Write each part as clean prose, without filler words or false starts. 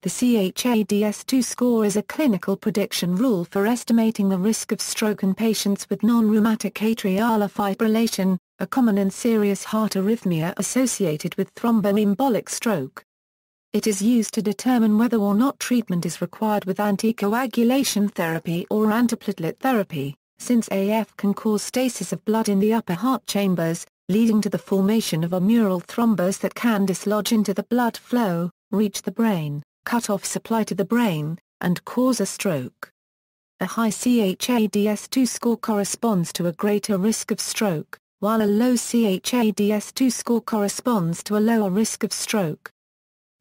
The CHADS-2 score is a clinical prediction rule for estimating the risk of stroke in patients with non-rheumatic atrial fibrillation, a common and serious heart arrhythmia associated with thromboembolic stroke. It is used to determine whether or not treatment is required with anticoagulation therapy or antiplatelet therapy, since AF can cause stasis of blood in the upper heart chambers, leading to the formation of a mural thrombus that can dislodge into the blood flow, reach the brain, cut off supply to the brain, and cause a stroke. A high CHADS-2 score corresponds to a greater risk of stroke, while a low CHADS-2 score corresponds to a lower risk of stroke.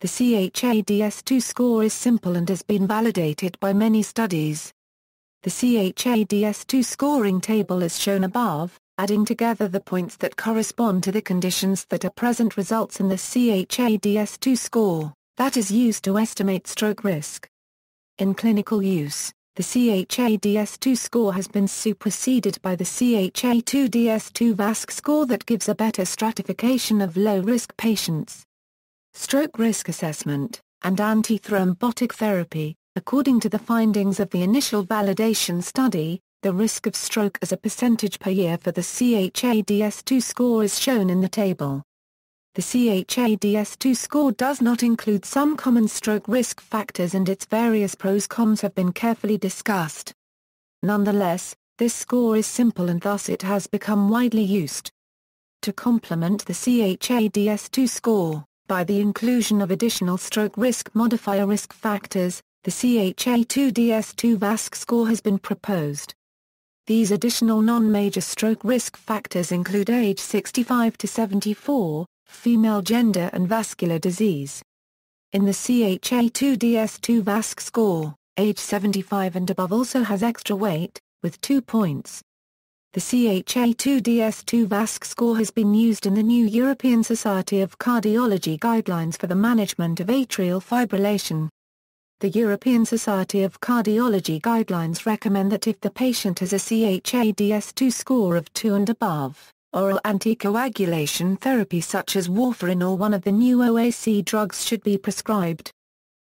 The CHADS-2 score is simple and has been validated by many studies. The CHADS-2 scoring table is shown above, adding together the points that correspond to the conditions that are present results in the CHADS-2 score, that is used to estimate stroke risk. In clinical use, the CHADS-2 score has been superseded by the CHA2DS2 VASC score that gives a better stratification of low-risk patients. Stroke risk assessment, and antithrombotic therapy. According to the findings of the initial validation study, the risk of stroke as a percentage per year for the CHADS-2 score is shown in the table. The CHADS-2 score does not include some common stroke risk factors and its various pros-cons have been carefully discussed. Nonetheless, this score is simple and thus it has become widely used. To complement the CHADS-2 score, by the inclusion of additional stroke risk modifier risk factors, the CHA2DS2 VASC score has been proposed. These additional non-major stroke risk factors include age 65 to 74, female gender and vascular disease. In the CHA2DS2 VASC score, age 75 and above also has extra weight, with 2 points. The CHA2DS2 VASC score has been used in the new European Society of Cardiology guidelines for the management of atrial fibrillation. The European Society of Cardiology guidelines recommend that if the patient has a CHADS-2 score of 2 and above, oral anticoagulation therapy such as warfarin or one of the new OAC drugs should be prescribed.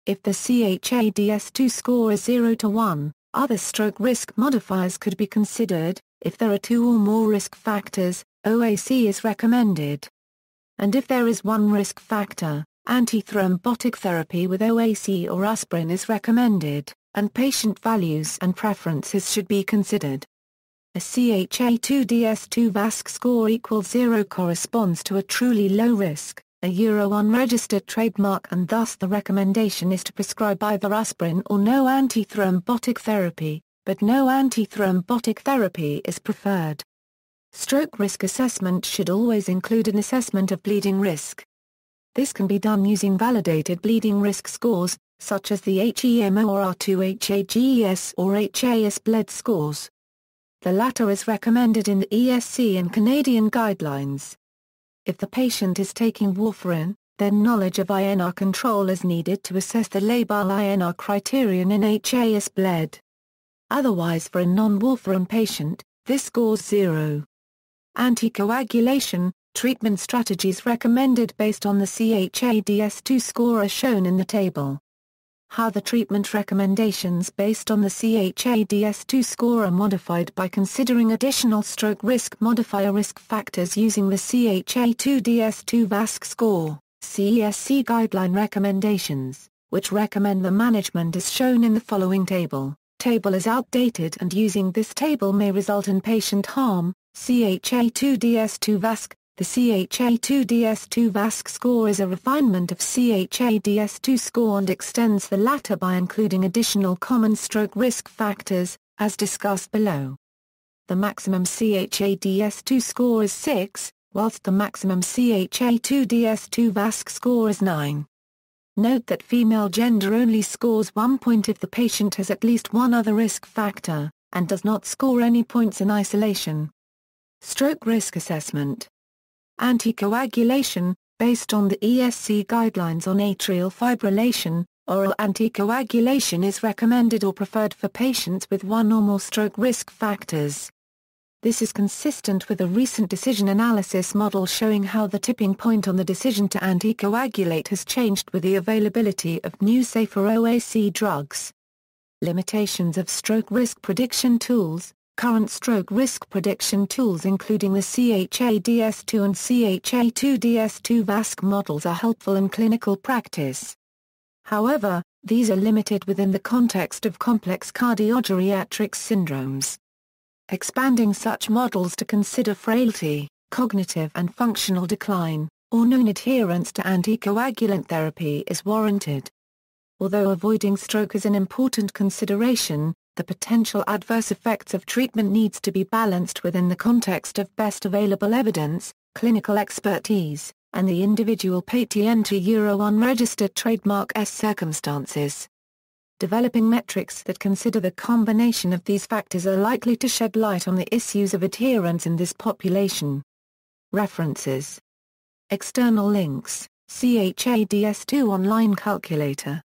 If the CHADS-2 score is 0 to 1, other stroke risk modifiers could be considered. If there are 2 or more risk factors, OAC is recommended. And if there is 1 risk factor, antithrombotic therapy with OAC or aspirin is recommended, and patient values and preferences should be considered. A CHA2DS2 VASC score equals 0 corresponds to a truly low risk, a Euro 1 registered trademark, and thus the recommendation is to prescribe either aspirin or no antithrombotic therapy, but no antithrombotic therapy is preferred. Stroke risk assessment should always include an assessment of bleeding risk. This can be done using validated bleeding risk scores, such as the HEMO or R2-HAGES or HAS-BLED scores. The latter is recommended in the ESC and Canadian guidelines. If the patient is taking warfarin, then knowledge of INR control is needed to assess the labile INR criterion in HAS-BLED. Otherwise, for a non-warfarin patient, this scores 0. Anticoagulation treatment strategies recommended based on the CHADS-2 score are shown in the table. How the treatment recommendations based on the CHADS-2 score are modified by considering additional stroke risk modifier risk factors using the CHA2DS2 VASC score, CESC guideline recommendations, which recommend the management is shown in the following table. Table is outdated and using this table may result in patient harm. CHA2DS2 VASC. The CHA2DS2 VASC score is a refinement of CHADS-2 score and extends the latter by including additional common stroke risk factors, as discussed below. The maximum CHADS-2 score is 6, whilst the maximum CHA2DS2 VASC score is 9. Note that female gender only scores 1 point if the patient has at least one other risk factor, and does not score any points in isolation. Stroke risk assessment. Anticoagulation, based on the ESC guidelines on atrial fibrillation, oral anticoagulation is recommended or preferred for patients with 1 or more stroke risk factors. This is consistent with a recent decision analysis model showing how the tipping point on the decision to anticoagulate has changed with the availability of new safer OAC drugs. Limitations of stroke risk prediction tools. Current stroke risk prediction tools including the CHA-DS2 and CHA-2DS2 VASC models are helpful in clinical practice. However, these are limited within the context of complex cardiogeriatric syndromes. Expanding such models to consider frailty, cognitive and functional decline, or non-adherence to anticoagulant therapy is warranted. Although avoiding stroke is an important consideration, the potential adverse effects of treatment needs to be balanced within the context of best available evidence, clinical expertise, and the individual patient Euro unregistered trademark's circumstances. Developing metrics that consider the combination of these factors are likely to shed light on the issues of adherence in this population. References. External links: CHA-DS2 Online Calculator.